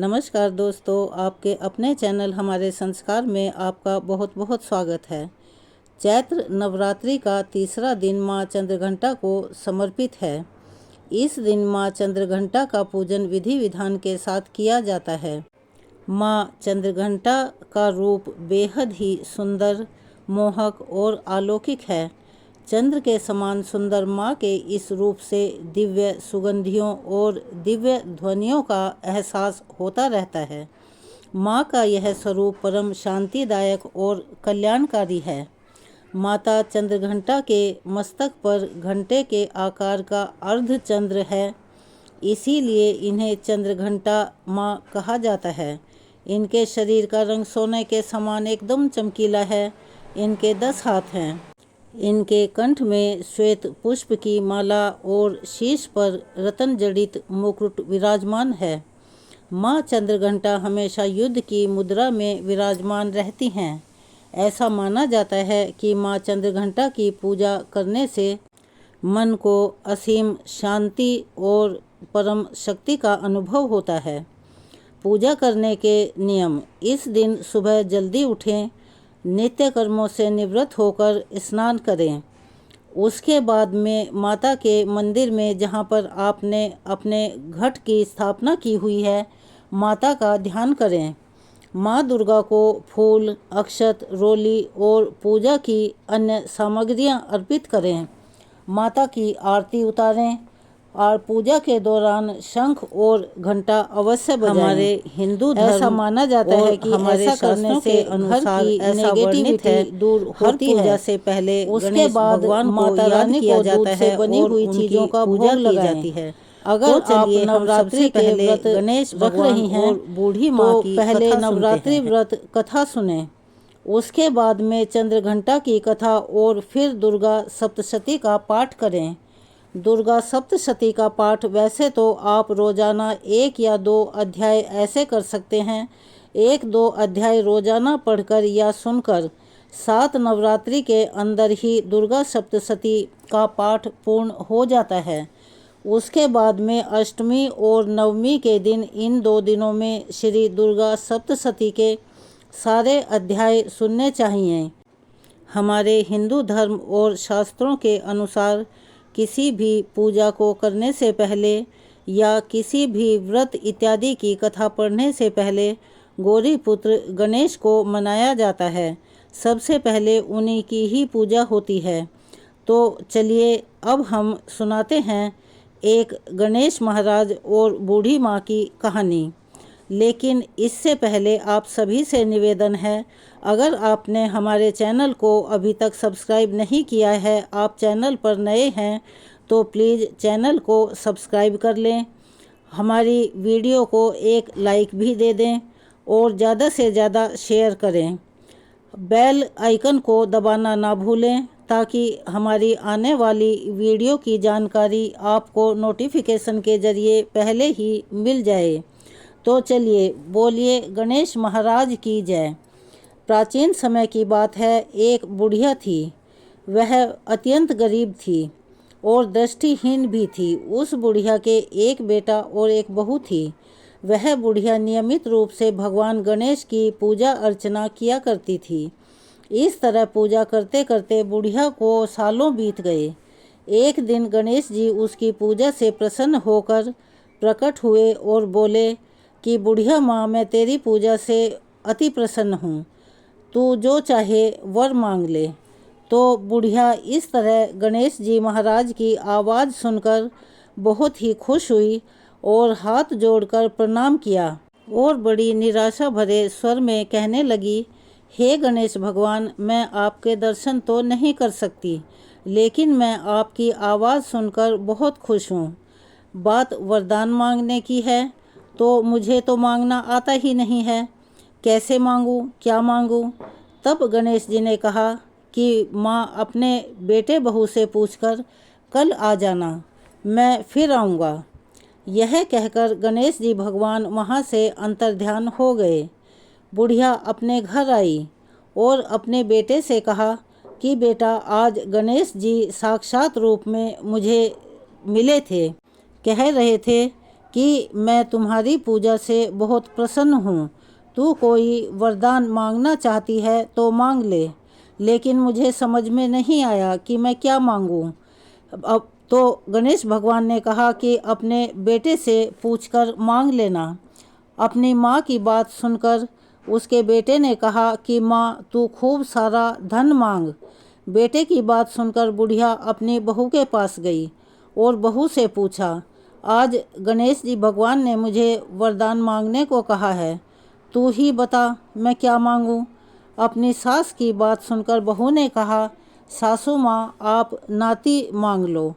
नमस्कार दोस्तों, आपके अपने चैनल हमारे संस्कार में आपका बहुत बहुत स्वागत है। चैत्र नवरात्रि का तीसरा दिन माँ चंद्रघंटा को समर्पित है। इस दिन माँ चंद्रघंटा का पूजन विधि विधान के साथ किया जाता है। माँ चंद्रघंटा का रूप बेहद ही सुंदर, मोहक और अलौकिक है। चंद्र के समान सुंदर माँ के इस रूप से दिव्य सुगंधियों और दिव्य ध्वनियों का एहसास होता रहता है। माँ का यह स्वरूप परम शांतिदायक और कल्याणकारी है। माता चंद्रघंटा के मस्तक पर घंटे के आकार का अर्धचंद्र है, इसीलिए इन्हें चंद्रघंटा माँ कहा जाता है। इनके शरीर का रंग सोने के समान एकदम चमकीला है। इनके 10 हाथ हैं। इनके कंठ में श्वेत पुष्प की माला और शीश पर रत्न जड़ित मुकुट विराजमान है। माँ चंद्रघंटा हमेशा युद्ध की मुद्रा में विराजमान रहती हैं। ऐसा माना जाता है कि माँ चंद्रघंटा की पूजा करने से मन को असीम शांति और परम शक्ति का अनुभव होता है। पूजा करने के नियम: इस दिन सुबह जल्दी उठें, नित्य कर्मों से निवृत्त होकर स्नान करें। उसके बाद में माता के मंदिर में, जहाँ पर आपने अपने घट की स्थापना की हुई है, माता का ध्यान करें। माँ दुर्गा को फूल, अक्षत, रोली और पूजा की अन्य सामग्रियाँ अर्पित करें। माता की आरती उतारें और पूजा के दौरान शंख और घंटा अवश्य बजाएं। हमारे हिंदू धर्म ऐसा माना जाता है कि ऐसा करने से अनुसार ऐसा नेगेटिविटी दूर होती है। पूजा से पहले उसके बाद भगवान माता रानी किया जाता है, बनी हुई चीजों का पूजा की जाती है। अगर आप नवरात्रि के व्रत गणेश रख रही हैं और बूढ़ी माँ की पहले नवरात्रि व्रत कथा सुने, उसके बाद में चंद्रघंटा की कथा और फिर दुर्गा सप्तशती का पाठ करें। दुर्गा सप्तशती का पाठ वैसे तो आप रोजाना 1 या 2 अध्याय ऐसे कर सकते हैं। 1-2 अध्याय रोजाना पढ़कर या सुनकर 7 नवरात्रि के अंदर ही दुर्गा सप्तशती का पाठ पूर्ण हो जाता है। उसके बाद में अष्टमी और नवमी के दिन, इन 2 दिनों में श्री दुर्गा सप्तशती के सारे अध्याय सुनने चाहिए। हमारे हिंदू धर्म और शास्त्रों के अनुसार किसी भी पूजा को करने से पहले या किसी भी व्रत इत्यादि की कथा पढ़ने से पहले गौरी पुत्र गणेश को मनाया जाता है। सबसे पहले उन्हीं की ही पूजा होती है। तो चलिए अब हम सुनाते हैं एक गणेश महाराज और बूढ़ी माँ की कहानी। लेकिन इससे पहले आप सभी से निवेदन है, अगर आपने हमारे चैनल को अभी तक सब्सक्राइब नहीं किया है, आप चैनल पर नए हैं, तो प्लीज़ चैनल को सब्सक्राइब कर लें। हमारी वीडियो को एक लाइक भी दे दें और ज़्यादा से ज़्यादा शेयर करें। बेल आइकन को दबाना ना भूलें ताकि हमारी आने वाली वीडियो की जानकारी आपको नोटिफिकेशन के ज़रिए पहले ही मिल जाए। तो चलिए बोलिए गणेश महाराज की जय। प्राचीन समय की बात है। एक बुढ़िया थी। वह अत्यंत गरीब थी और दृष्टिहीन भी थी। उस बुढ़िया के एक बेटा और एक बहू थी। वह बुढ़िया नियमित रूप से भगवान गणेश की पूजा अर्चना किया करती थी। इस तरह पूजा करते करते बुढ़िया को सालों बीत गए। एक दिन गणेश जी उसकी पूजा से प्रसन्न होकर प्रकट हुए और बोले कि बुढ़िया माँ, मैं तेरी पूजा से अति प्रसन्न हूँ, तू जो चाहे वर मांग ले। तो बुढ़िया इस तरह गणेश जी महाराज की आवाज़ सुनकर बहुत ही खुश हुई और हाथ जोड़कर प्रणाम किया और बड़ी निराशा भरे स्वर में कहने लगी, हे गणेश भगवान, मैं आपके दर्शन तो नहीं कर सकती, लेकिन मैं आपकी आवाज़ सुनकर बहुत खुश हूँ। बात वरदान मांगने की है तो मुझे तो मांगना आता ही नहीं है। कैसे मांगूं, क्या मांगूं? तब गणेश जी ने कहा कि माँ, अपने बेटे बहू से पूछकर कल आ जाना, मैं फिर आऊँगा। यह कहकर गणेश जी भगवान वहाँ से अंतर्ध्यान हो गए। बुढ़िया अपने घर आई और अपने बेटे से कहा कि बेटा, आज गणेश जी साक्षात रूप में मुझे मिले थे। कह रहे थे कि मैं तुम्हारी पूजा से बहुत प्रसन्न हूँ। तू कोई वरदान मांगना चाहती है तो मांग ले, लेकिन मुझे समझ में नहीं आया कि मैं क्या मांगूँ। अब तो गणेश भगवान ने कहा कि अपने बेटे से पूछकर मांग लेना। अपनी माँ की बात सुनकर उसके बेटे ने कहा कि माँ, तू खूब सारा धन मांग। बेटे की बात सुनकर बुढ़िया अपनी बहू के पास गई और बहू से पूछा, आज गणेश जी भगवान ने मुझे वरदान मांगने को कहा है, तू ही बता मैं क्या मांगूं। अपनी सास की बात सुनकर बहू ने कहा, सासू माँ, आप नाती मांग लो।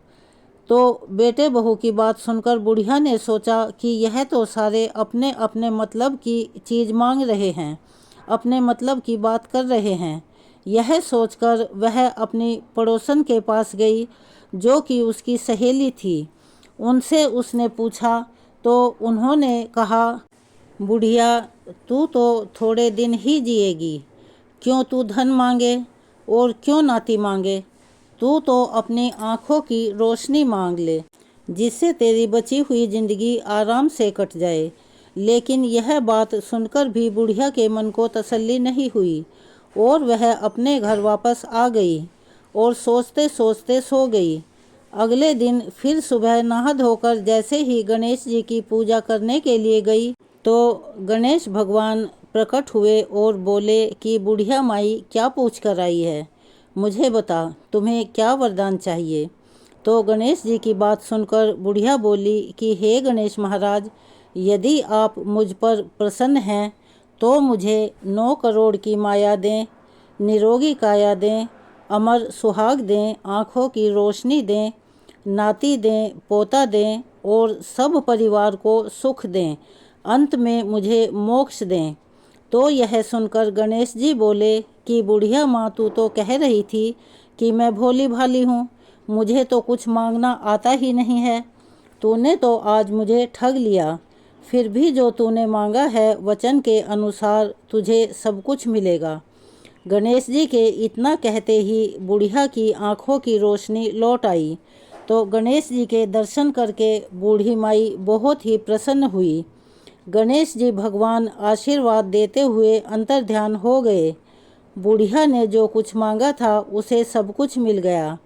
तो बेटे बहू की बात सुनकर बुढ़िया ने सोचा कि यह तो सारे अपने अपने मतलब की चीज़ मांग रहे हैं, अपने मतलब की बात कर रहे हैं। यह सोचकर वह अपनी पड़ोसन के पास गई जो कि उसकी सहेली थी। उनसे उसने पूछा तो उन्होंने कहा, बुढ़िया, तू तो थोड़े दिन ही जिएगी, क्यों तू धन मांगे और क्यों नाती मांगे। तू तो अपनी आँखों की रोशनी मांग ले, जिससे तेरी बची हुई जिंदगी आराम से कट जाए। लेकिन यह बात सुनकर भी बुढ़िया के मन को तसल्ली नहीं हुई और वह अपने घर वापस आ गई और सोचते सोचते सो गई। अगले दिन फिर सुबह नहा धोकर जैसे ही गणेश जी की पूजा करने के लिए गई तो गणेश भगवान प्रकट हुए और बोले कि बुढ़िया माई, क्या पूछ कर आई है, मुझे बता, तुम्हें क्या वरदान चाहिए। तो गणेश जी की बात सुनकर बुढ़िया बोली कि हे गणेश महाराज, यदि आप मुझ पर प्रसन्न हैं तो मुझे 9 करोड़ की माया दें, निरोगी काया दें, अमर सुहाग दें, आँखों की रोशनी दें, नाती दें, पोता दें और सब परिवार को सुख दें, अंत में मुझे मोक्ष दें। तो यह सुनकर गणेश जी बोले कि बुढ़िया माँ, तू तो कह रही थी कि मैं भोली भाली हूँ, मुझे तो कुछ मांगना आता ही नहीं है। तूने तो आज मुझे ठग लिया। फिर भी जो तूने मांगा है वचन के अनुसार तुझे सब कुछ मिलेगा। गणेश जी के इतना कहते ही बुढ़िया की आंखों की रोशनी लौट आई। तो गणेश जी के दर्शन करके बूढ़ी माई बहुत ही प्रसन्न हुई। गणेश जी भगवान आशीर्वाद देते हुए अंतर्ध्यान हो गए। बुढ़िया ने जो कुछ मांगा था उसे सब कुछ मिल गया।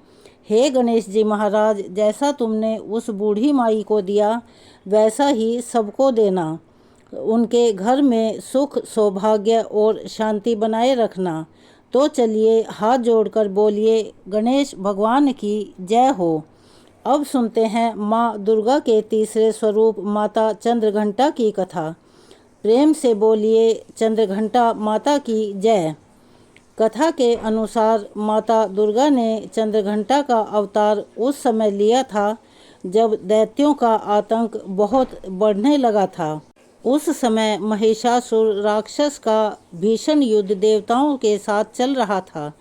हे गणेश जी महाराज, जैसा तुमने उस बूढ़ी माई को दिया वैसा ही सबको देना। उनके घर में सुख, सौभाग्य और शांति बनाए रखना। तो चलिए हाथ जोड़कर बोलिए, गणेश भगवान की जय हो। अब सुनते हैं माँ दुर्गा के तीसरे स्वरूप माता चंद्रघंटा की कथा। प्रेम से बोलिए, चंद्रघंटा माता की जय। कथा के अनुसार माता दुर्गा ने चंद्रघंटा का अवतार उस समय लिया था जब दैत्यों का आतंक बहुत बढ़ने लगा था। उस समय महिषासुर राक्षस का भीषण युद्ध देवताओं के साथ चल रहा था।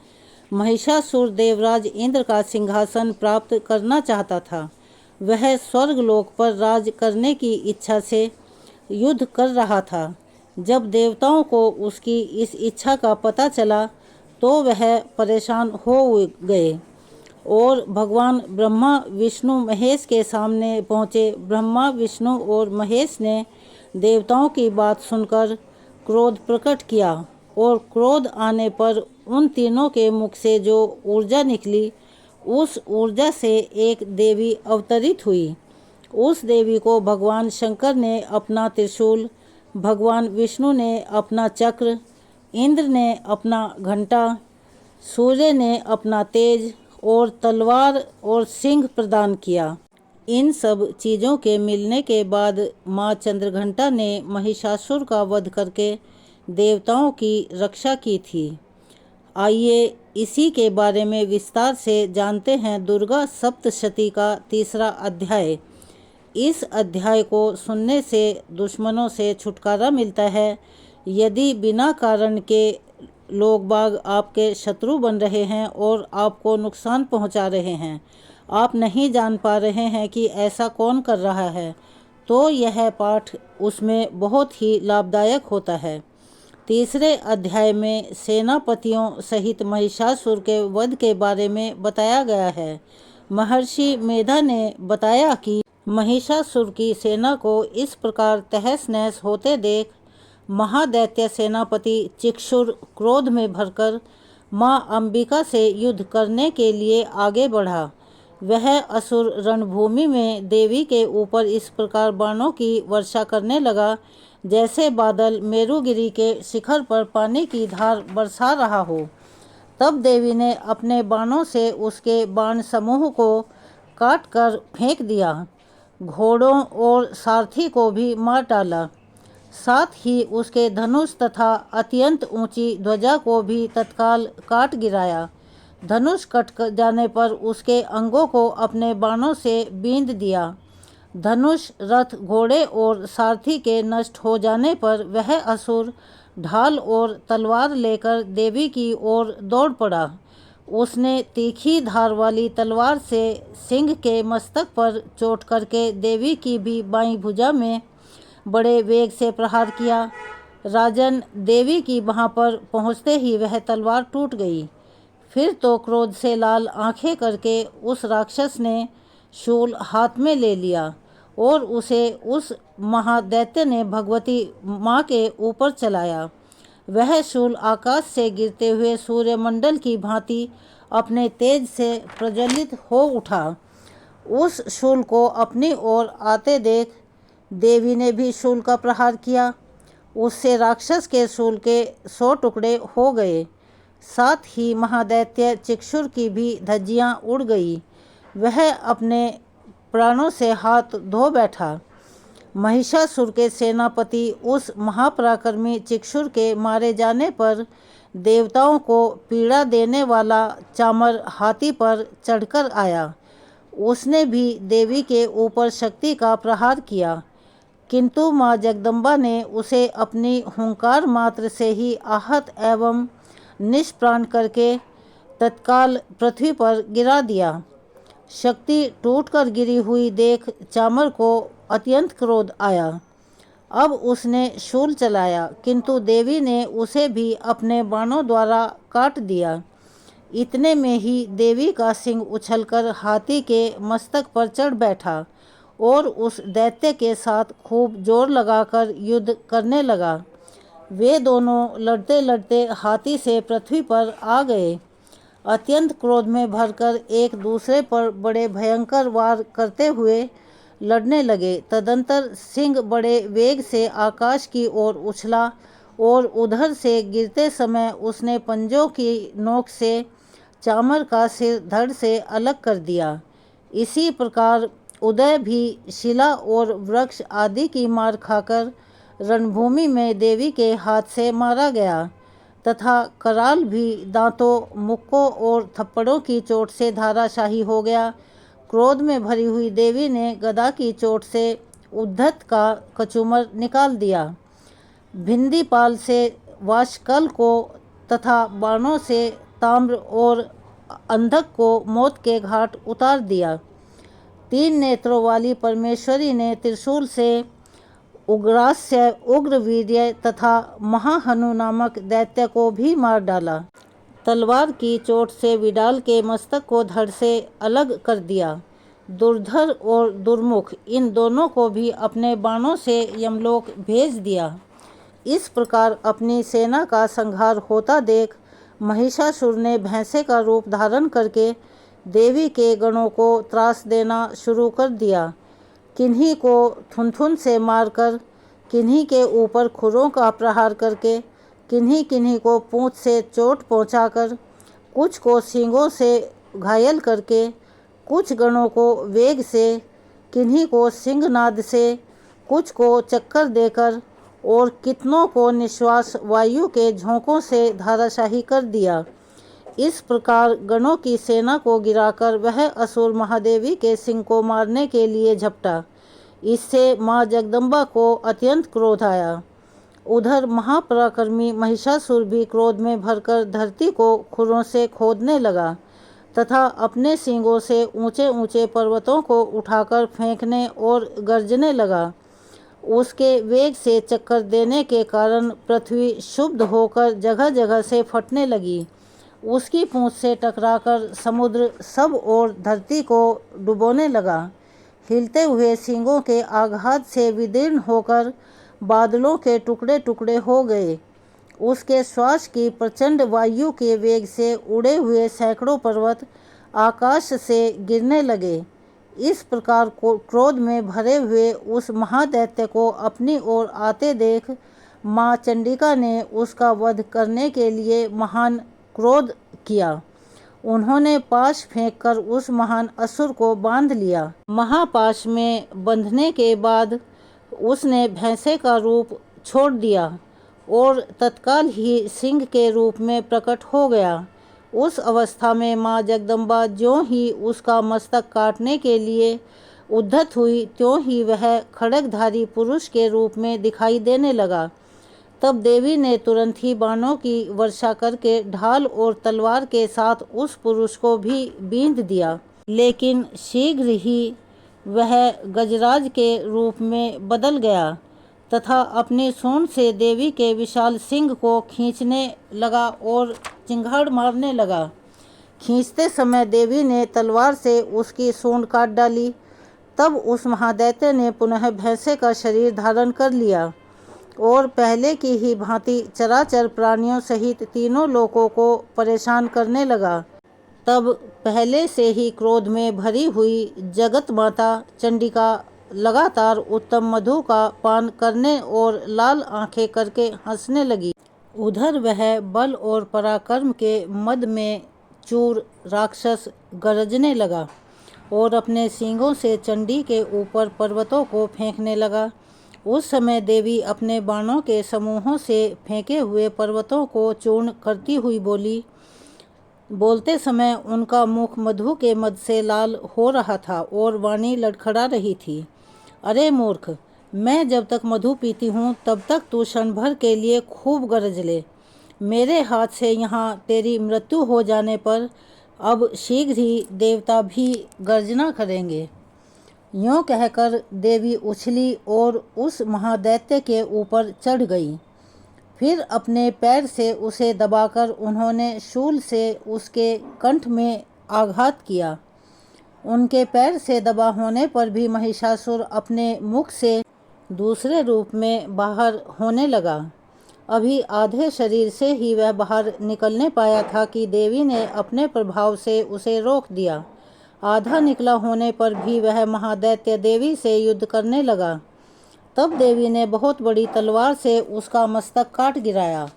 महिषासुर देवराज इंद्र का सिंहासन प्राप्त करना चाहता था। वह स्वर्गलोक पर राज करने की इच्छा से युद्ध कर रहा था। जब देवताओं को उसकी इस इच्छा का पता चला तो वह परेशान हो गए और भगवान ब्रह्मा, विष्णु, महेश के सामने पहुँचे। ब्रह्मा, विष्णु और महेश ने देवताओं की बात सुनकर क्रोध प्रकट किया और क्रोध आने पर उन तीनों के मुख से जो ऊर्जा निकली, उस ऊर्जा से एक देवी अवतरित हुई। उस देवी को भगवान शंकर ने अपना त्रिशूल, भगवान विष्णु ने अपना चक्र, इंद्र ने अपना घंटा, सूर्य ने अपना तेज और तलवार और सिंह प्रदान किया। इन सब चीज़ों के मिलने के बाद माँ चंद्रघंटा ने महिषासुर का वध करके देवताओं की रक्षा की थी। आइए इसी के बारे में विस्तार से जानते हैं दुर्गा सप्तशती का तीसरा अध्याय। इस अध्याय को सुनने से दुश्मनों से छुटकारा मिलता है। यदि बिना कारण के लोग बाग आपके शत्रु बन रहे हैं और आपको नुकसान पहुंचा रहे हैं, आप नहीं जान पा रहे हैं कि ऐसा कौन कर रहा है, तो यह पाठ उसमें बहुत ही लाभदायक होता है। तीसरे अध्याय में सेनापतियों सहित महिषासुर के वध के बारे में बताया गया है। महर्षि मेधा ने बताया कि महिषासुर की सेना को इस प्रकार तहस नहस होते देख महादैत्य सेनापति चिक्षुर क्रोध में भरकर मां अंबिका से युद्ध करने के लिए आगे बढ़ा। वह असुर रणभूमि में देवी के ऊपर इस प्रकार बाणों की वर्षा करने लगा जैसे बादल मेरुगिरी के शिखर पर पानी की धार बरसा रहा हो। तब देवी ने अपने बाणों से उसके बाण समूह को काट कर फेंक दिया, घोड़ों और सारथी को भी मार डाला। साथ ही उसके धनुष तथा अत्यंत ऊंची ध्वजा को भी तत्काल काट गिराया। धनुष कट जाने पर उसके अंगों को अपने बाणों से बींध दिया। धनुष, रथ, घोड़े और सारथी के नष्ट हो जाने पर वह असुर ढाल और तलवार लेकर देवी की ओर दौड़ पड़ा। उसने तीखी धार वाली तलवार से सिंह के मस्तक पर चोट करके देवी की भी बाईं भुजा में बड़े वेग से प्रहार किया। राजन, देवी की बाह पर पहुँचते ही वह तलवार टूट गई। फिर तो क्रोध से लाल आंखें करके उस राक्षस ने शूल हाथ में ले लिया और उसे उस महादैत्य ने भगवती माँ के ऊपर चलाया। वह शूल आकाश से गिरते हुए सूर्यमंडल की भांति अपने तेज से प्रज्वलित हो उठा। उस शूल को अपनी ओर आते देख देवी ने भी शूल का प्रहार किया। उससे राक्षस के शूल के 100 टुकड़े हो गए। साथ ही महादैत्य चिक्षुर की भी धज्जियां उड़ गई। वह अपने प्राणों से हाथ धो बैठा। महिषासुर के सेनापति उस महापराक्रमी चिक्षुर के मारे जाने पर देवताओं को पीड़ा देने वाला चामर हाथी पर चढ़कर आया। उसने भी देवी के ऊपर शक्ति का प्रहार किया, किंतु माँ जगदम्बा ने उसे अपनी हुंकार मात्र से ही आहत एवं निष्प्राण करके तत्काल पृथ्वी पर गिरा दिया। शक्ति टूटकर गिरी हुई देख चामर को अत्यंत क्रोध आया। अब उसने शूल चलाया, किंतु देवी ने उसे भी अपने बाणों द्वारा काट दिया। इतने में ही देवी का सिंह उछलकर हाथी के मस्तक पर चढ़ बैठा और उस दैत्य के साथ खूब जोर लगाकर युद्ध करने लगा। वे दोनों लड़ते लड़ते हाथी से पृथ्वी पर आ गए। अत्यंत क्रोध में भरकर एक दूसरे पर बड़े भयंकर वार करते हुए लड़ने लगे। तदंतर सिंह बड़े वेग से आकाश की ओर उछला और उधर से गिरते समय उसने पंजों की नोक से चामर का सिर धड़ से अलग कर दिया। इसी प्रकार उदय भी शिला और वृक्ष आदि की मार खाकर रणभूमि में देवी के हाथ से मारा गया तथा कराल भी दांतों, मुक्कों और थप्पड़ों की चोट से धाराशाही हो गया। क्रोध में भरी हुई देवी ने गदा की चोट से उद्धत का कचूमर निकाल दिया। भिंदीपाल से वाशकल को तथा बाणों से ताम्र और अंधक को मौत के घाट उतार दिया। 3 नेत्रों वाली परमेश्वरी ने त्रिशूल से उग्रास्य, उग्रवीर्य तथा महाहनु नामक दैत्य को भी मार डाला। तलवार की चोट से विडाल के मस्तक को धड़ से अलग कर दिया। दुर्धर और दुर्मुख इन दोनों को भी अपने बाणों से यमलोक भेज दिया। इस प्रकार अपनी सेना का संहार होता देख महिषासुर ने भैंसे का रूप धारण करके देवी के गणों को त्रास देना शुरू कर दिया। किन्हीं को थुनथुन से मारकर, किन्हीं के ऊपर खुरों का प्रहार करके, किन्हीं किन्हीं को पूंछ से चोट पहुंचाकर, कुछ को सींगों से घायल करके, कुछ गणों को वेग से, किन्हीं को सिंहनाद से, कुछ को चक्कर देकर और कितनों को निश्वास वायु के झोंकों से धाराशाही कर दिया। इस प्रकार गणों की सेना को गिराकर वह असुर महादेवी के सिंह को मारने के लिए झपटा। इससे माँ जगदम्बा को अत्यंत क्रोध आया। उधर महापराक्रमी महिषासुर भी क्रोध में भरकर धरती को खुरों से खोदने लगा तथा अपने सींगों से ऊंचे ऊंचे पर्वतों को उठाकर फेंकने और गरजने लगा। उसके वेग से चक्कर देने के कारण पृथ्वी क्षुब्ध होकर जगह जगह से फटने लगी। उसकी पूंछ से टकराकर समुद्र सब ओर धरती को डुबोने लगा। हिलते हुए सींगों के आघात से विदीर्ण होकर बादलों के टुकड़े टुकड़े हो गए। उसके श्वास की प्रचंड वायु के वेग से उड़े हुए सैकड़ों पर्वत आकाश से गिरने लगे। इस प्रकार क्रोध में भरे हुए उस महादैत्य को अपनी ओर आते देख माँ चंडिका ने उसका वध करने के लिए महान क्रोध किया। उन्होंने पाश फेंककर उस महान असुर को बांध लिया। महापाश में बंधने के बाद उसने भैंसे का रूप छोड़ दिया और तत्काल ही सिंह के रूप में प्रकट हो गया। उस अवस्था में माँ जगदम्बा ज्यों ही उसका मस्तक काटने के लिए उद्यत हुई, त्यों ही वह खड्गधारी पुरुष के रूप में दिखाई देने लगा। तब देवी ने तुरंत ही बाणों की वर्षा करके ढाल और तलवार के साथ उस पुरुष को भी बींध दिया, लेकिन शीघ्र ही वह गजराज के रूप में बदल गया तथा अपनी सूंड से देवी के विशाल सिंग को खींचने लगा और चिंगाड़ मारने लगा। खींचते समय देवी ने तलवार से उसकी सूंड काट डाली। तब उस महादैत्य ने पुनः भैंसे का शरीर धारण कर लिया और पहले की ही भांति चराचर प्राणियों सहित तीनों लोकों को परेशान करने लगा। तब पहले से ही क्रोध में भरी हुई जगत माता चंडिका लगातार उत्तम मधु का पान करने और लाल आंखें करके हंसने लगी। उधर वह बल और पराक्रम के मद में चूर राक्षस गरजने लगा और अपने सींगों से चंडी के ऊपर पर्वतों को फेंकने लगा। उस समय देवी अपने बाणों के समूहों से फेंके हुए पर्वतों को चूर्ण करती हुई बोली। बोलते समय उनका मुख मधु के मद से लाल हो रहा था और वाणी लड़खड़ा रही थी। अरे मूर्ख, मैं जब तक मधु पीती हूँ तब तक तू क्षण भर के लिए खूब गरज ले। मेरे हाथ से यहाँ तेरी मृत्यु हो जाने पर अब शीघ्र ही देवता भी गर्जना करेंगे। यूँ कहकर देवी उछली और उस महादैत्य के ऊपर चढ़ गई। फिर अपने पैर से उसे दबाकर उन्होंने शूल से उसके कंठ में आघात किया। उनके पैर से दबा होने पर भी महिषासुर अपने मुख से दूसरे रूप में बाहर होने लगा। अभी आधे शरीर से ही वह बाहर निकलने पाया था कि देवी ने अपने प्रभाव से उसे रोक दिया। आधा निकला होने पर भी वह महादैत्य देवी से युद्ध करने लगा। तब देवी ने बहुत बड़ी तलवार से उसका मस्तक काट गिराया।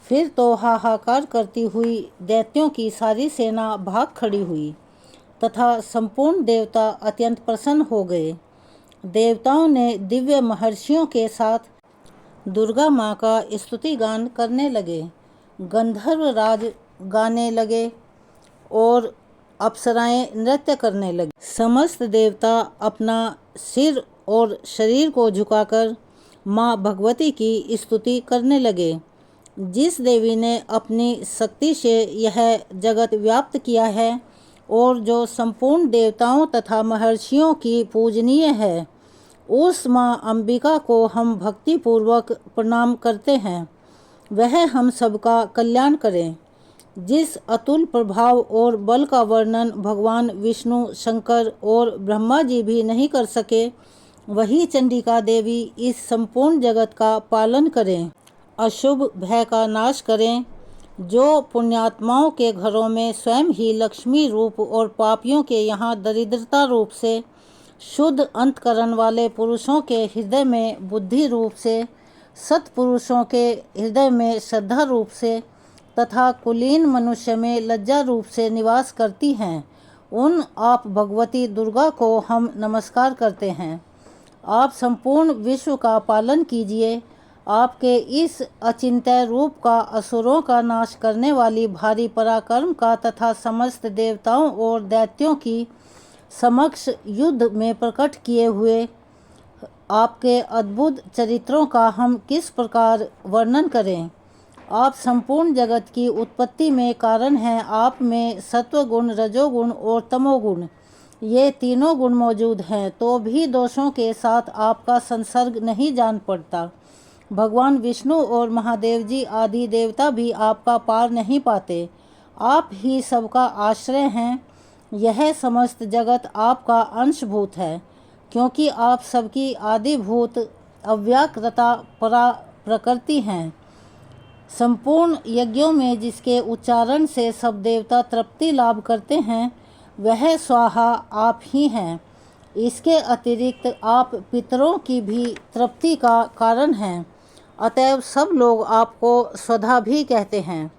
फिर तो हाहाकार करती हुई दैत्यों की सारी सेना भाग खड़ी हुई तथा संपूर्ण देवता अत्यंत प्रसन्न हो गए। देवताओं ने दिव्य महर्षियों के साथ दुर्गा माँ का स्तुति गान करने लगे। गंधर्व राज गाने लगे और अप्सराएं नृत्य करने लगी। समस्त देवता अपना सिर और शरीर को झुकाकर माँ भगवती की स्तुति करने लगे। जिस देवी ने अपनी शक्ति से यह जगत व्याप्त किया है और जो संपूर्ण देवताओं तथा महर्षियों की पूजनीय है, उस माँ अंबिका को हम भक्तिपूर्वक प्रणाम करते हैं। वह हम सबका कल्याण करें। जिस अतुल प्रभाव और बल का वर्णन भगवान विष्णु, शंकर और ब्रह्मा जी भी नहीं कर सके, वही चंडिका देवी इस संपूर्ण जगत का पालन करें, अशुभ भय का नाश करें। जो पुण्यात्माओं के घरों में स्वयं ही लक्ष्मी रूप और पापियों के यहाँ दरिद्रता रूप से, शुद्ध अंतकरण वाले पुरुषों के हृदय में बुद्धि रूप से, सत्पुरुषों के हृदय में श्रद्धा रूप से तथा कुलीन मनुष्य में लज्जा रूप से निवास करती हैं, उन आप भगवती दुर्गा को हम नमस्कार करते हैं। आप संपूर्ण विश्व का पालन कीजिए। आपके इस अचिंत्य रूप का असुरों का नाश करने वाली भारी पराक्रम का तथा समस्त देवताओं और दैत्यों की समक्ष युद्ध में प्रकट किए हुए आपके अद्भुत चरित्रों का हम किस प्रकार वर्णन करें। आप संपूर्ण जगत की उत्पत्ति में कारण हैं। आप में सत्वगुण, रजोगुण और तमोगुण, ये तीनों गुण मौजूद हैं, तो भी दोषों के साथ आपका संसर्ग नहीं जान पड़ता। भगवान विष्णु और महादेव जी आदि देवता भी आपका पार नहीं पाते। आप ही सबका आश्रय हैं। यह समस्त जगत आपका अंशभूत है। क्योंकि आप सबकी आदिभूत अव्याकृता परा प्रकृति हैं। संपूर्ण यज्ञों में जिसके उच्चारण से सब देवता तृप्ति लाभ करते हैं, वह स्वाहा आप ही हैं। इसके अतिरिक्त आप पितरों की भी तृप्ति का कारण हैं। अतएव सब लोग आपको स्वधा भी कहते हैं,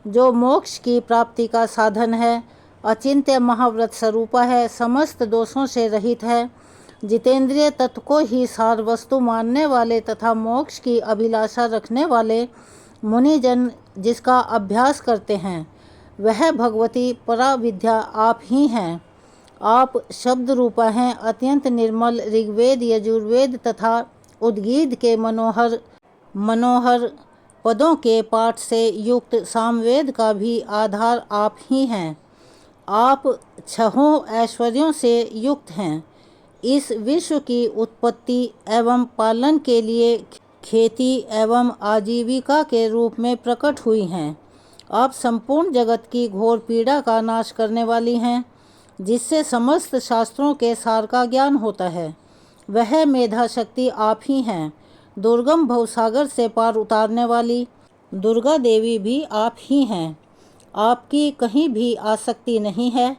जो मोक्ष की प्राप्ति का साधन है, अचिंत्य महाव्रत स्वरूपा है, समस्त दोषों से रहित है, जितेंद्रिय तत्व को ही सार वस्तु मानने वाले तथा मोक्ष की अभिलाषा रखने वाले मुनिजन जिसका अभ्यास करते हैं, वह भगवती परा विद्या आप ही हैं। आप शब्द रूपा हैं, अत्यंत निर्मल ऋग्वेद, यजुर्वेद तथा उद्गीत के मनोहर पदों के पाठ से युक्त सामवेद का भी आधार आप ही हैं। आप छहों ऐश्वर्यों से युक्त हैं। इस विश्व की उत्पत्ति एवं पालन के लिए खेती एवं आजीविका के रूप में प्रकट हुई हैं। आप संपूर्ण जगत की घोर पीड़ा का नाश करने वाली हैं, जिससे समस्त शास्त्रों के सार का ज्ञान होता है। वह मेधा शक्ति आप ही हैं। दुर्गम भवसागर से पार उतारने वाली दुर्गा देवी भी आप ही हैं। आपकी कहीं भी आसक्ति नहीं है।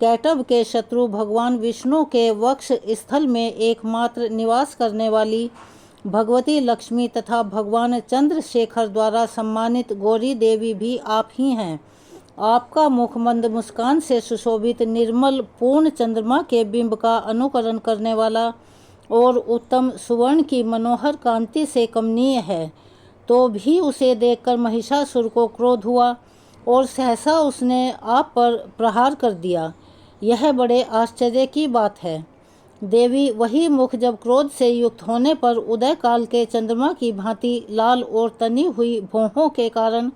कैटभ के शत्रु भगवान विष्णु के वक्ष स्थल में एकमात्र निवास करने वाली भगवती लक्ष्मी तथा भगवान चंद्रशेखर द्वारा सम्मानित गौरी देवी भी आप ही हैं। आपका मुख मंद मुस्कान से सुशोभित निर्मल पूर्ण चंद्रमा के बिंब का अनुकरण करने वाला और उत्तम सुवर्ण की मनोहर कांति से कमनीय है। तो भी उसे देखकर महिषासुर को क्रोध हुआ और सहसा उसने आप पर प्रहार कर दिया। यह बड़े आश्चर्य की बात है। देवी वही मुख जब क्रोध से युक्त होने पर उदय काल के चंद्रमा की भांति लाल और तनी हुई भौहों के कारण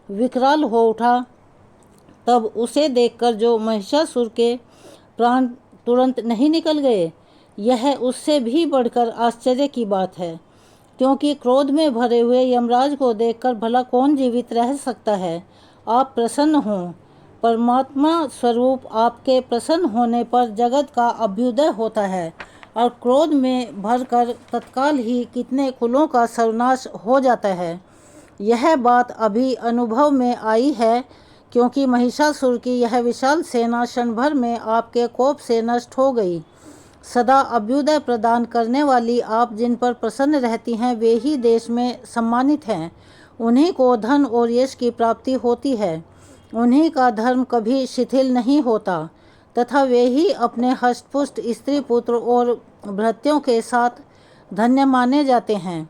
विकराल हो उठा, तब उसे देखकर जो महिषासुर के प्राण तुरंत नहीं निकल गए, यह उससे भी बढ़कर आश्चर्य की बात है। क्योंकि क्रोध में भरे हुए यमराज को देखकर भला कौन जीवित रह सकता है। आप प्रसन्न हों। परमात्मा स्वरूप आपके प्रसन्न होने पर जगत का अभ्युदय होता है और क्रोध में भरकर तत्काल ही कितने कुलों का सर्वनाश हो जाता है। यह बात अभी अनुभव में आई है, क्योंकि महिषासुर की यह विशाल सेना क्षण भर में आपके कोप से नष्ट हो गई। सदा अभ्युदय प्रदान करने वाली आप जिन पर प्रसन्न रहती हैं, वे ही देश में सम्मानित हैं। उन्हीं को धन और यश की प्राप्ति होती है। उन्हीं का धर्म कभी शिथिल नहीं होता तथा वे ही अपने हष्टपुष्ट स्त्री पुत्र और भृत्यों के साथ धन्य माने जाते हैं।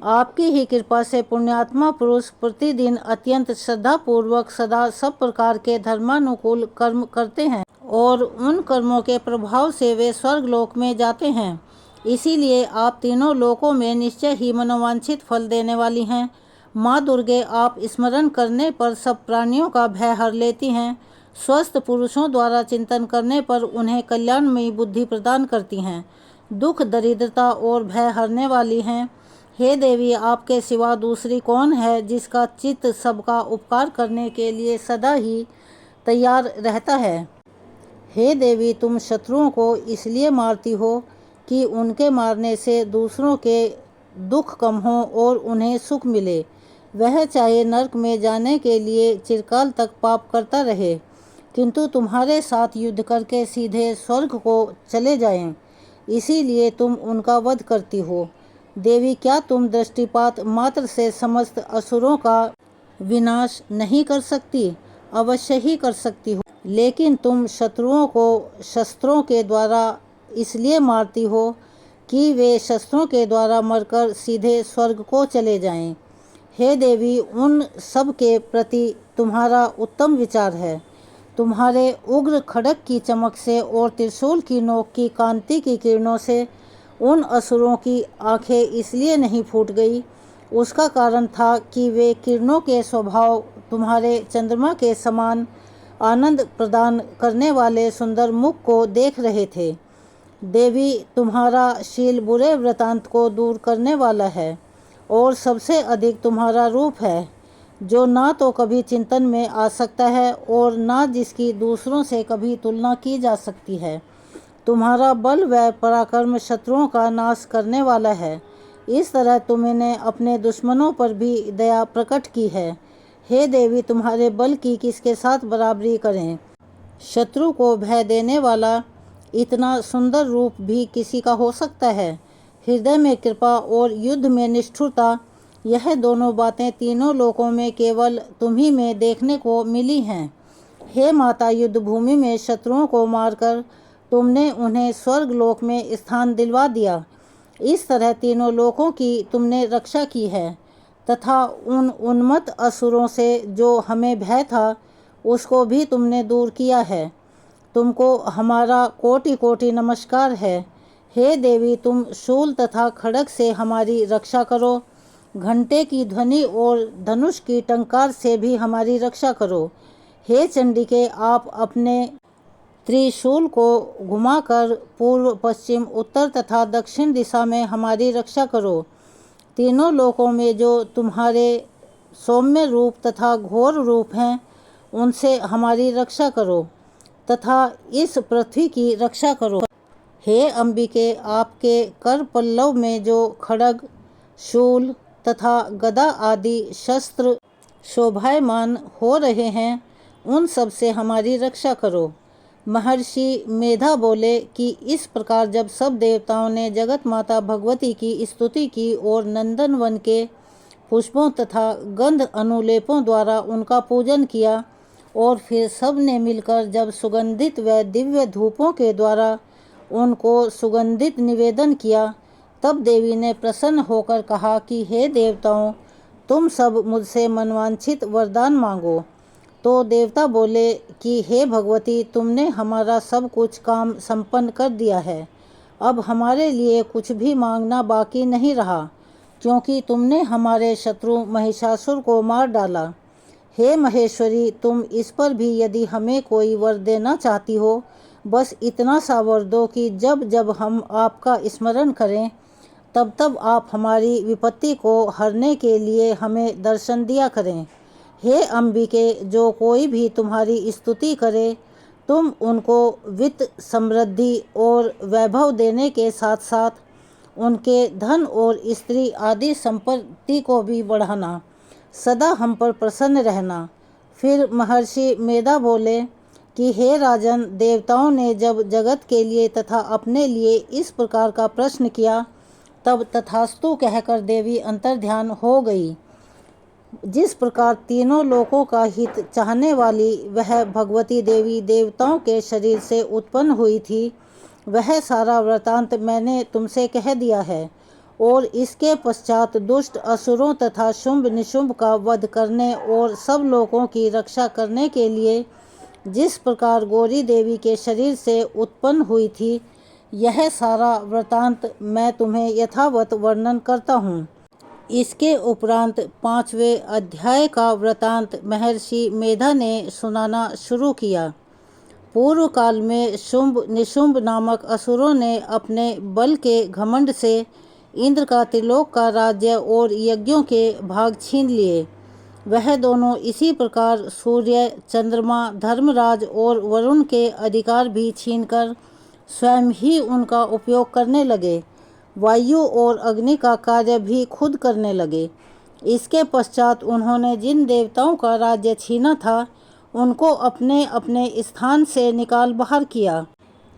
आपकी ही कृपा से पुण्यात्मा पुरुष प्रतिदिन अत्यंत श्रद्धापूर्वक सदा सब प्रकार के धर्मानुकूल कर्म करते हैं और उन कर्मों के प्रभाव से वे स्वर्गलोक में जाते हैं। इसीलिए आप तीनों लोकों में निश्चय ही मनोवांछित फल देने वाली हैं। माँ दुर्गे आप स्मरण करने पर सब प्राणियों का भय हर लेती हैं। स्वस्थ पुरुषों द्वारा चिंतन करने पर उन्हें कल्याणमयी बुद्धि प्रदान करती हैं। दुख दरिद्रता और भय हरने वाली हैं। हे देवी, आपके सिवा दूसरी कौन है जिसका चित्त सबका उपकार करने के लिए सदा ही तैयार रहता है। हे देवी, तुम शत्रुओं को इसलिए मारती हो कि उनके मारने से दूसरों के दुख कम हो और उन्हें सुख मिले। वह चाहे नरक में जाने के लिए चिरकाल तक पाप करता रहे, किंतु तुम्हारे साथ युद्ध करके सीधे स्वर्ग को चले जाएं। इसीलिए तुम उनका वध करती हो। देवी, क्या तुम दृष्टिपात मात्र से समस्त असुरों का विनाश नहीं कर सकती? अवश्य ही कर सकती हो, लेकिन तुम शत्रुओं को शस्त्रों के द्वारा इसलिए मारती हो कि वे शस्त्रों के द्वारा मरकर सीधे स्वर्ग को चले जाएं। हे देवी, उन सब के प्रति तुम्हारा उत्तम विचार है। तुम्हारे उग्र खड्ग की चमक से और त्रिशूल की नोक की कांति की किरणों से उन असुरों की आंखें इसलिए नहीं फूट गई। उसका कारण था कि वे किरणों के स्वभाव तुम्हारे चंद्रमा के समान आनंद प्रदान करने वाले सुंदर मुख को देख रहे थे। देवी, तुम्हारा शील बुरे वृतांत को दूर करने वाला है और सबसे अधिक तुम्हारा रूप है, जो ना तो कभी चिंतन में आ सकता है और ना जिसकी दूसरों से कभी तुलना की जा सकती है। तुम्हारा बल व पराक्रम शत्रुओं का नाश करने वाला है। इस तरह तुमने अपने दुश्मनों पर भी दया प्रकट की है। हे देवी, तुम्हारे बल की किसके साथ बराबरी करें। शत्रु को भय देने वाला इतना सुंदर रूप भी किसी का हो सकता है। हृदय में कृपा और युद्ध में निष्ठुरता, यह दोनों बातें तीनों लोकों में केवल तुम्ही में देखने को मिली हैं। हे माता, युद्ध भूमि में शत्रुओं को मारकर तुमने उन्हें स्वर्ग लोक में स्थान दिलवा दिया। इस तरह तीनों लोकों की तुमने रक्षा की है तथा उन उन्मत्त असुरों से जो हमें भय था उसको भी तुमने दूर किया है। तुमको हमारा कोटि कोटि नमस्कार है। हे देवी, तुम शूल तथा खड्ग से हमारी रक्षा करो। घंटे की ध्वनि और धनुष की टंकार से भी हमारी रक्षा करो। हे चंडिके, आप अपने त्रिशूल को घुमाकर पूर्व, पश्चिम, उत्तर तथा दक्षिण दिशा में हमारी रक्षा करो। तीनों लोकों में जो तुम्हारे सौम्य रूप तथा घोर रूप हैं, उनसे हमारी रक्षा करो तथा इस पृथ्वी की रक्षा करो। हे अंबिके, आपके कर पल्लव में जो खड्ग, शूल तथा गदा आदि शस्त्र शोभायमान हो रहे हैं, उन सब से हमारी रक्षा करो। महर्षि मेधा बोले कि इस प्रकार जब सब देवताओं ने जगत माता भगवती की स्तुति की और नंदन वन के पुष्पों तथा गंध अनुलेपों द्वारा उनका पूजन किया और फिर सब ने मिलकर जब सुगंधित व दिव्य धूपों के द्वारा उनको सुगंधित निवेदन किया, तब देवी ने प्रसन्न होकर कहा कि हे देवताओं, तुम सब मुझसे मनवांछित वरदान मांगो। तो देवता बोले कि हे भगवती, तुमने हमारा सब कुछ काम संपन्न कर दिया है। अब हमारे लिए कुछ भी मांगना बाकी नहीं रहा, क्योंकि तुमने हमारे शत्रु महिषासुर को मार डाला। हे महेश्वरी, तुम इस पर भी यदि हमें कोई वर देना चाहती हो, बस इतना सा वर दो कि जब जब हम आपका स्मरण करें, तब तब आप हमारी विपत्ति को हरने के लिए हमें दर्शन दिया करें। हे अंबिके, जो कोई भी तुम्हारी स्तुति करे, तुम उनको वित्त, समृद्धि और वैभव देने के साथ साथ उनके धन और स्त्री आदि संपत्ति को भी बढ़ाना। सदा हम पर प्रसन्न रहना। फिर महर्षि मेधा बोले कि हे राजन, देवताओं ने जब जगत के लिए तथा अपने लिए इस प्रकार का प्रश्न किया, तब तथास्तु कहकर देवी अंतर्ध्यान हो गई। जिस प्रकार तीनों लोकों का हित चाहने वाली वह भगवती देवी देवताओं के शरीर से उत्पन्न हुई थी, वह सारा वृतांत मैंने तुमसे कह दिया है। और इसके पश्चात दुष्ट असुरों तथा शुंभ निशुंभ का वध करने और सब लोगों की रक्षा करने के लिए जिस प्रकार गौरी देवी के शरीर से उत्पन्न हुई थी, यह सारा वृतांत मैं तुम्हें यथावत वर्णन करता हूँ। इसके उपरांत 5वें अध्याय का वृतांत महर्षि मेधा ने सुनाना शुरू किया। पूर्व काल में शुंभ निशुंभ नामक असुरों ने अपने बल के घमंड से इंद्र का त्रिलोक का राज्य और यज्ञों के भाग छीन लिए। वह दोनों इसी प्रकार सूर्य, चंद्रमा, धर्मराज और वरुण के अधिकार भी छीनकर स्वयं ही उनका उपयोग करने लगे। वायु और अग्नि का कार्य भी खुद करने लगे। इसके पश्चात उन्होंने जिन देवताओं का राज्य छीना था, उनको अपने अपने स्थान से निकाल बाहर किया।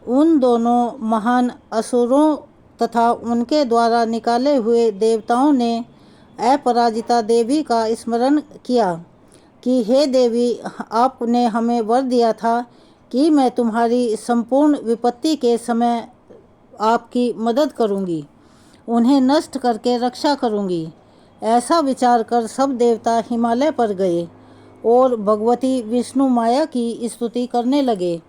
उन दोनों महान असुरों तथा उनके द्वारा निकाले हुए देवताओं ने अपराजिता देवी का स्मरण किया कि हे देवी, आपने हमें वर दिया था कि मैं तुम्हारी संपूर्ण विपत्ति के समय आपकी मदद करूंगी, उन्हें नष्ट करके रक्षा करूंगी। ऐसा विचार कर सब देवता हिमालय पर गए और भगवती विष्णु माया की स्तुति करने लगे।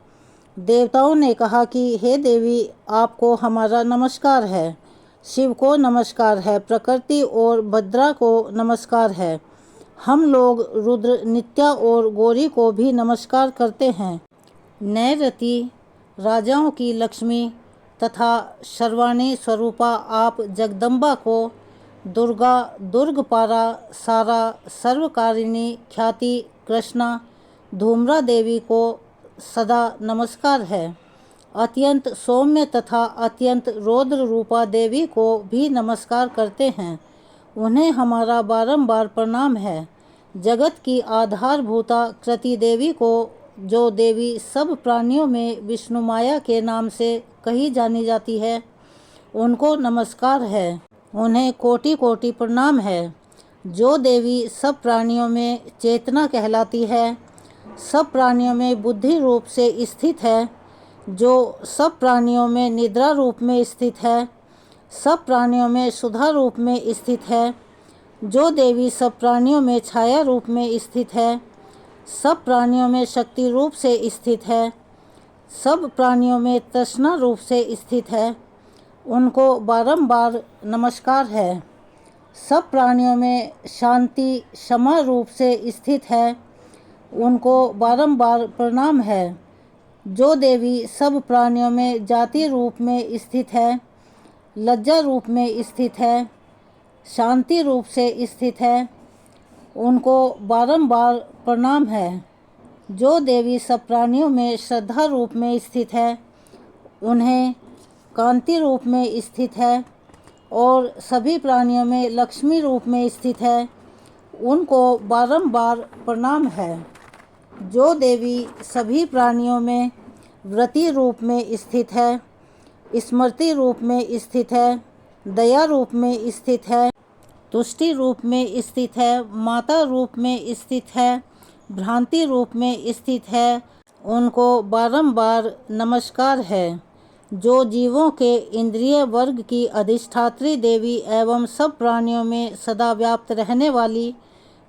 देवताओं ने कहा कि हे देवी, आपको हमारा नमस्कार है, शिव को नमस्कार है, प्रकृति और भद्रा को नमस्कार है। हम लोग रुद्र, नित्या और गौरी को भी नमस्कार करते हैं। नैरति, राजाओं की लक्ष्मी तथा सर्वाणी स्वरूपा आप जगदम्बा को, दुर्गा, दुर्गपारा, सारा, सर्वकारिणी ख्याति कृष्णा, धूम्रा देवी को सदा नमस्कार है। अत्यंत सौम्य तथा अत्यंत रौद्र रूपा देवी को भी नमस्कार करते हैं। उन्हें हमारा बारंबार प्रणाम है। जगत की आधारभूता कृति देवी को, जो देवी सब प्राणियों में विष्णु माया के नाम से कही जानी जाती है, उनको नमस्कार है। उन्हें कोटि कोटि प्रणाम है। जो देवी सब प्राणियों में चेतना कहलाती है, सब प्राणियों में बुद्धि रूप से स्थित है, जो सब प्राणियों में निद्रा रूप में स्थित है, सब प्राणियों में सुधा रूप में स्थित है, जो देवी सब प्राणियों में छाया रूप में स्थित है, सब प्राणियों में शक्ति रूप से स्थित है, सब प्राणियों में तृष्णा रूप से स्थित है, उनको बारंबार नमस्कार है। सब प्राणियों में शांति क्षमा रूप से स्थित है, उनको बारंबार प्रणाम है। जो देवी सब प्राणियों में जाति रूप में स्थित है, लज्जा रूप में स्थित है, शांति रूप से स्थित है, उनको बारंबार प्रणाम है। जो देवी सब प्राणियों में श्रद्धा रूप में स्थित है, उन्हें कांति रूप में स्थित है, और सभी प्राणियों में लक्ष्मी रूप में स्थित है, उनको बारंबार प्रणाम है। जो देवी सभी प्राणियों में व्रती रूप में स्थित है, स्मृति रूप में स्थित है, दया रूप में स्थित है, तुष्टि रूप में स्थित है, माता रूप में स्थित है, भ्रांति रूप में स्थित है, उनको बारंबार नमस्कार है। जो जीवों के इंद्रिय वर्ग की अधिष्ठात्री देवी एवं सब प्राणियों में सदा व्याप्त रहने वाली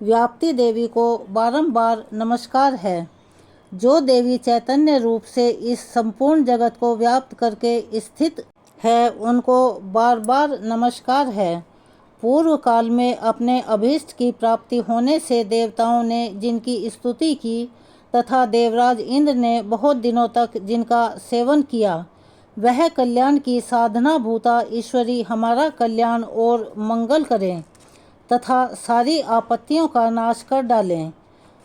व्याप्ति देवी को बारंबार नमस्कार है। जो देवी चैतन्य रूप से इस संपूर्ण जगत को व्याप्त करके स्थित है, उनको बार बार नमस्कार है। पूर्व काल में अपने अभीष्ट की प्राप्ति होने से देवताओं ने जिनकी स्तुति की तथा देवराज इंद्र ने बहुत दिनों तक जिनका सेवन किया, वह कल्याण की साधना भूता ईश्वरी हमारा कल्याण और मंगल करें तथा सारी आपत्तियों का नाश कर डालें।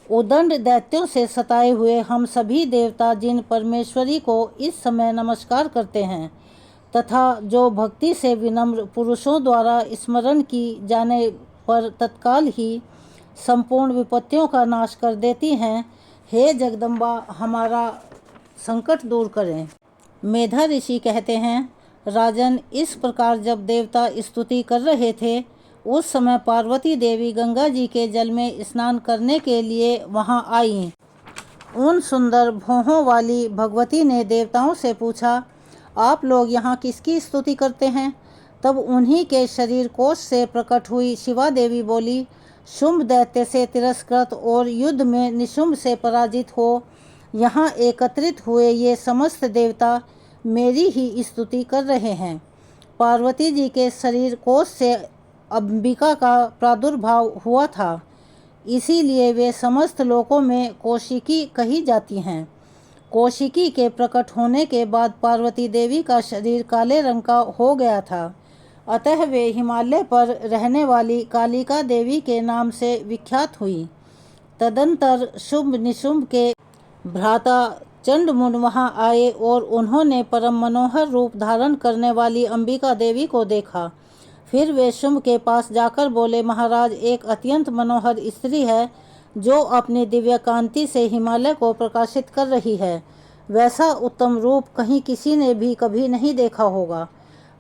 उदंड दैत्यों से सताए हुए हम सभी देवता जिन परमेश्वरी को इस समय नमस्कार करते हैं तथा जो भक्ति से विनम्र पुरुषों द्वारा स्मरण की जाने पर तत्काल ही संपूर्ण विपत्तियों का नाश कर देती हैं, हे जगदम्बा हमारा संकट दूर करें। मेधा ऋषि कहते हैं, राजन, इस प्रकार जब देवता स्तुति कर रहे थे, उस समय पार्वती देवी गंगा जी के जल में स्नान करने के लिए वहां आईं। उन सुंदर भौहों वाली भगवती ने देवताओं से पूछा, आप लोग यहाँ किसकी स्तुति करते हैं? तब उन्हीं के शरीर कोश से प्रकट हुई शिवा देवी बोली, शुंभ दैत्य से तिरस्कृत और युद्ध में निशुंभ से पराजित हो यहाँ एकत्रित हुए ये समस्त देवता मेरी ही स्तुति कर रहे हैं। पार्वती जी के शरीर कोश से अंबिका का प्रादुर्भाव हुआ था, इसीलिए वे समस्त लोकों में कौशिकी कही जाती हैं। कौशिकी के प्रकट होने के बाद पार्वती देवी का शरीर काले रंग का हो गया था, अतः वे हिमालय पर रहने वाली कालिका देवी के नाम से विख्यात हुई। तदंतर शुंभ निशुंभ के भ्राता चंडमुंड वहां आए और उन्होंने परम मनोहर रूप धारण करने वाली अंबिका देवी को देखा। फिर वे शुंभ के पास जाकर बोले, महाराज, एक अत्यंत मनोहर स्त्री है जो अपनी दिव्य कांति से हिमालय को प्रकाशित कर रही है। वैसा उत्तम रूप कहीं किसी ने भी कभी नहीं देखा होगा।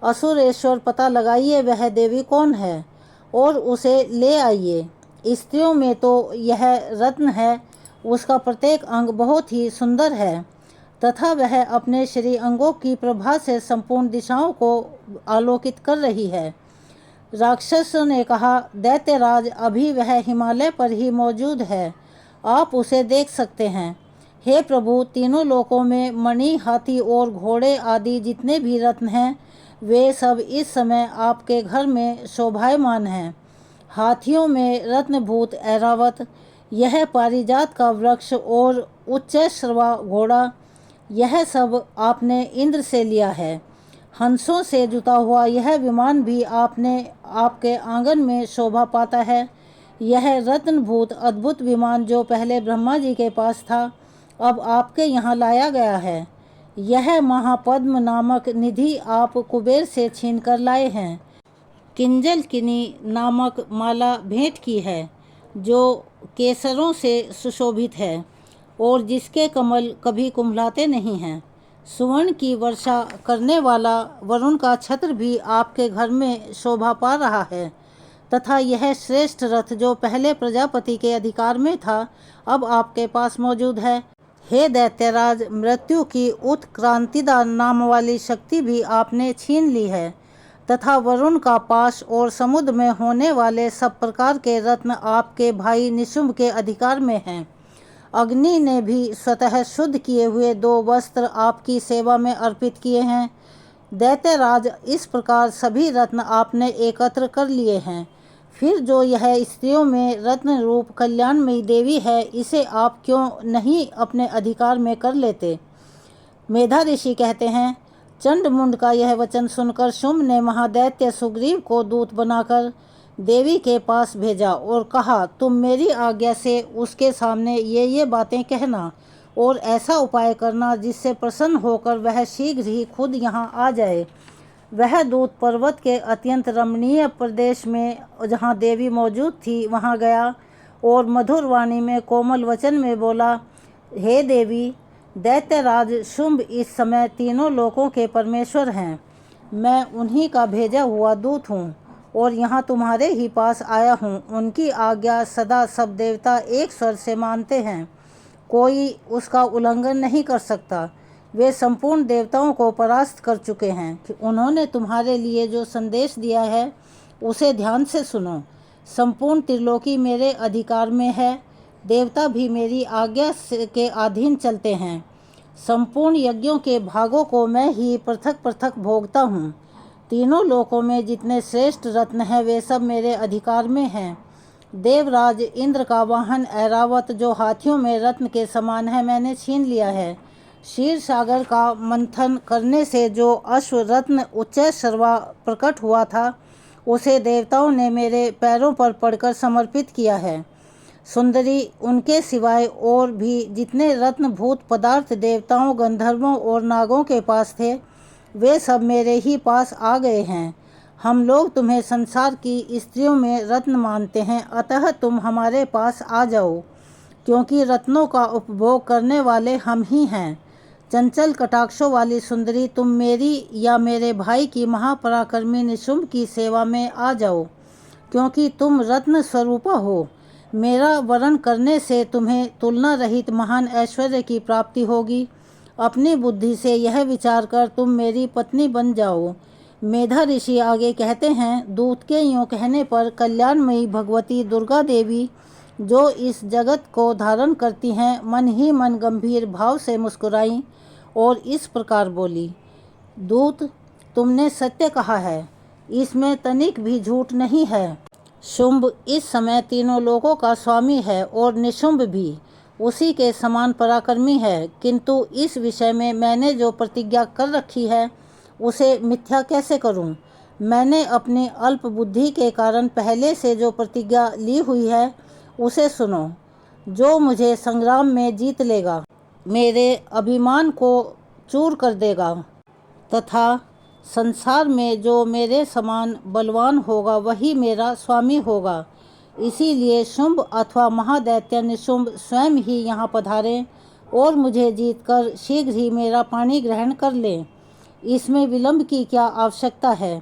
असुरेश्वर, पता लगाइए वह देवी कौन है और उसे ले आइए। स्त्रियों में तो यह रत्न है, उसका प्रत्येक अंग बहुत ही सुंदर है तथा वह अपने श्री अंगों की प्रभा से संपूर्ण दिशाओं को आलोकित कर रही है। राक्षसों ने कहा, दैत्यराज, अभी वह हिमालय पर ही मौजूद है, आप उसे देख सकते हैं। हे प्रभु, तीनों लोकों में मणि, हाथी और घोड़े आदि जितने भी रत्न हैं, वे सब इस समय आपके घर में शोभायमान हैं। हाथियों में रत्नभूत ऐरावत, यह पारिजात का वृक्ष और उच्चैश्रवा घोड़ा, यह सब आपने इंद्र से लिया है। हंसों से जुता हुआ यह विमान भी आपके आंगन में शोभा पाता है। यह रत्नभूत अद्भुत विमान जो पहले ब्रह्मा जी के पास था, अब आपके यहाँ लाया गया है। यह महापद्म नामक निधि आप कुबेर से छीन कर लाए हैं। किंजलकिनी नामक माला भेंट की है, जो केसरों से सुशोभित है और जिसके कमल कभी कुम्हलाते नहीं हैं। सुवर्ण की वर्षा करने वाला वरुण का छत्र भी आपके घर में शोभा पा रहा है, तथा यह श्रेष्ठ रथ जो पहले प्रजापति के अधिकार में था, अब आपके पास मौजूद है। हे दैत्यराज, मृत्यु की उत्क्रांतिदा नाम वाली शक्ति भी आपने छीन ली है, तथा वरुण का पाश और समुद्र में होने वाले सब प्रकार के रत्न आपके भाई निशुंभ के अधिकार में हैं। अग्नि ने भी स्वतः शुद्ध किए हुए 2 वस्त्र आपकी सेवा में अर्पित किए हैं। दैत्यराज, इस प्रकार सभी रत्न आपने एकत्र कर लिए हैं। फिर जो यह स्त्रियों में रत्न रूप कल्याणमयी देवी है, इसे आप क्यों नहीं अपने अधिकार में कर लेते। मेधा ऋषि कहते हैं, चंडमुंड का यह वचन सुनकर शुंभ ने महादैत्य सुग्रीव को दूत बनाकर देवी के पास भेजा और कहा, तुम मेरी आज्ञा से उसके सामने ये बातें कहना और ऐसा उपाय करना जिससे प्रसन्न होकर वह शीघ्र ही खुद यहाँ आ जाए। वह दूत पर्वत के अत्यंत रमणीय प्रदेश में जहाँ देवी मौजूद थी वहाँ गया और मधुर वाणी में कोमल वचन में बोला, हे देवी, दैत्यराज शुंभ इस समय तीनों लोकों के परमेश्वर हैं। मैं उन्हीं का भेजा हुआ दूत हूँ और यहाँ तुम्हारे ही पास आया हूँ। उनकी आज्ञा सदा सब देवता एक स्वर से मानते हैं, कोई उसका उल्लंघन नहीं कर सकता। वे संपूर्ण देवताओं को परास्त कर चुके हैं कि उन्होंने तुम्हारे लिए जो संदेश दिया है उसे ध्यान से सुनो। संपूर्ण त्रिलोकी मेरे अधिकार में है, देवता भी मेरी आज्ञा के अधीन चलते हैं। संपूर्ण यज्ञों के भागों को मैं ही पृथक पृथक भोगता हूँ। तीनों लोकों में जितने श्रेष्ठ रत्न हैं वे सब मेरे अधिकार में हैं। देवराज इंद्र का वाहन ऐरावत, जो हाथियों में रत्न के समान है, मैंने छीन लिया है। क्षीर सागर का मंथन करने से जो अश्व रत्न उच्च सर्वा प्रकट हुआ था, उसे देवताओं ने मेरे पैरों पर पड़कर समर्पित किया है। सुंदरी, उनके सिवाय और भी जितने रत्नभूत पदार्थ देवताओं, गंधर्वों और नागों के पास थे, वे सब मेरे ही पास आ गए हैं। हम लोग तुम्हें संसार की स्त्रियों में रत्न मानते हैं, अतः तुम हमारे पास आ जाओ, क्योंकि रत्नों का उपभोग करने वाले हम ही हैं। चंचल कटाक्षों वाली सुंदरी, तुम मेरी या मेरे भाई की महापराक्रमी निशुंभ की सेवा में आ जाओ, क्योंकि तुम रत्न स्वरूपा हो। मेरा वरण करने से तुम्हें तुलना रहित महान ऐश्वर्य की प्राप्ति होगी। अपनी बुद्धि से यह विचार कर तुम मेरी पत्नी बन जाओ। मेधा ऋषि आगे कहते हैं, दूत के यूँ कहने पर कल्याणमयी भगवती दुर्गा देवी, जो इस जगत को धारण करती हैं, मन ही मन गंभीर भाव से मुस्कुराईं और इस प्रकार बोली, दूत, तुमने सत्य कहा है, इसमें तनिक भी झूठ नहीं है। शुंभ इस समय तीनों लोकों का स्वामी है और निशुंभ भी उसी के समान पराक्रमी है, किंतु इस विषय में मैंने जो प्रतिज्ञा कर रखी है उसे मिथ्या कैसे करूं? मैंने अपनी अल्प बुद्धि के कारण पहले से जो प्रतिज्ञा ली हुई है उसे सुनो। जो मुझे संग्राम में जीत लेगा, मेरे अभिमान को चूर कर देगा, तथा संसार में जो मेरे समान बलवान होगा वही मेरा स्वामी होगा। इसीलिए शुंभ अथवा महादैत्य निशुंभ स्वयं ही यहाँ पधारें और मुझे जीतकर शीघ्र ही मेरा पानी ग्रहण कर लें। इसमें विलंब की क्या आवश्यकता है?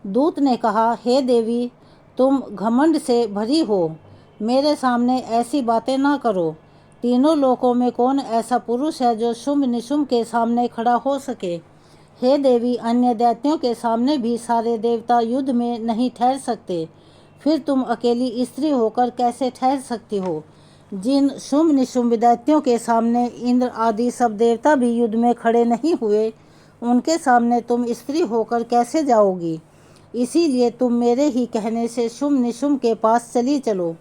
दूत ने कहा, हे देवी, तुम घमंड से भरी हो, मेरे सामने ऐसी बातें ना करो। तीनों लोकों में कौन ऐसा पुरुष है जो शुंभ निशुंभ के सामने खड़ा हो सके? हे देवी, अन्य दैत्यों के सामने भी सारे देवता युद्ध में नहीं ठहर सकते, फिर तुम अकेली स्त्री होकर कैसे ठहर सकती हो? जिन शुंभ निशुंभ दैत्यों के सामने इंद्र आदि सब देवता भी युद्ध में खड़े नहीं हुए, उनके सामने तुम स्त्री होकर कैसे जाओगी? इसीलिए तुम मेरे ही कहने से शुंभ निशुंभ के पास चली चलो।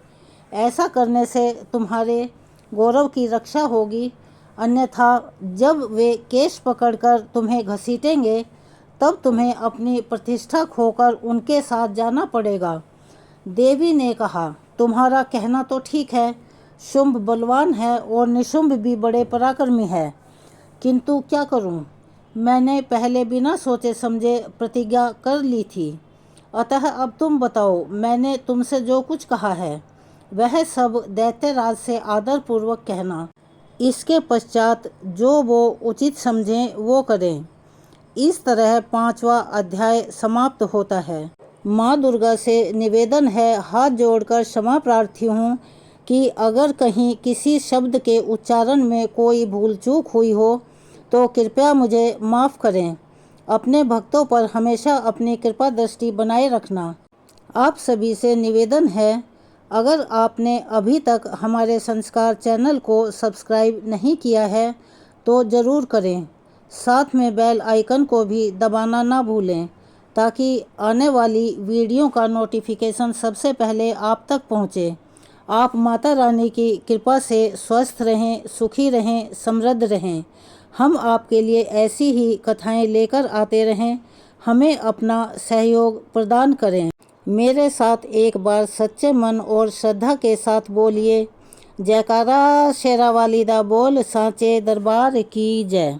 ऐसा करने से तुम्हारे गौरव की रक्षा होगी, अन्यथा जब वे केश पकड़कर तुम्हें घसीटेंगे तब तुम्हें अपनी प्रतिष्ठा खोकर उनके साथ जाना पड़ेगा। देवी ने कहा, तुम्हारा कहना तो ठीक है, शुंभ बलवान है और निशुंभ भी बड़े पराक्रमी है, किंतु क्या करूं? मैंने पहले बिना सोचे समझे प्रतिज्ञा कर ली थी। अतः अब तुम बताओ, मैंने तुमसे जो कुछ कहा है वह सब दैत्यराज से आदरपूर्वक कहना। इसके पश्चात जो वो उचित समझें वो करें। इस तरह 5वां अध्याय समाप्त होता है। माँ दुर्गा से निवेदन है, हाथ जोड़कर क्षमा प्रार्थी हूँ कि अगर कहीं किसी शब्द के उच्चारण में कोई भूल चूक हुई हो तो कृपया मुझे माफ़ करें। अपने भक्तों पर हमेशा अपनी कृपा दृष्टि बनाए रखना। आप सभी से निवेदन है, अगर आपने अभी तक हमारे संस्कार चैनल को सब्सक्राइब नहीं किया है तो ज़रूर करें। साथ में बेल आइकन को भी दबाना ना भूलें ताकि आने वाली वीडियो का नोटिफिकेशन सबसे पहले आप तक पहुंचे। आप माता रानी की कृपा से स्वस्थ रहें, सुखी रहें, समृद्ध रहें। हम आपके लिए ऐसी ही कथाएं लेकर आते रहें। हमें अपना सहयोग प्रदान करें। मेरे साथ एक बार सच्चे मन और श्रद्धा के साथ बोलिए, जयकारा शेरा वाली दा बोल, सांचे दरबार की जय।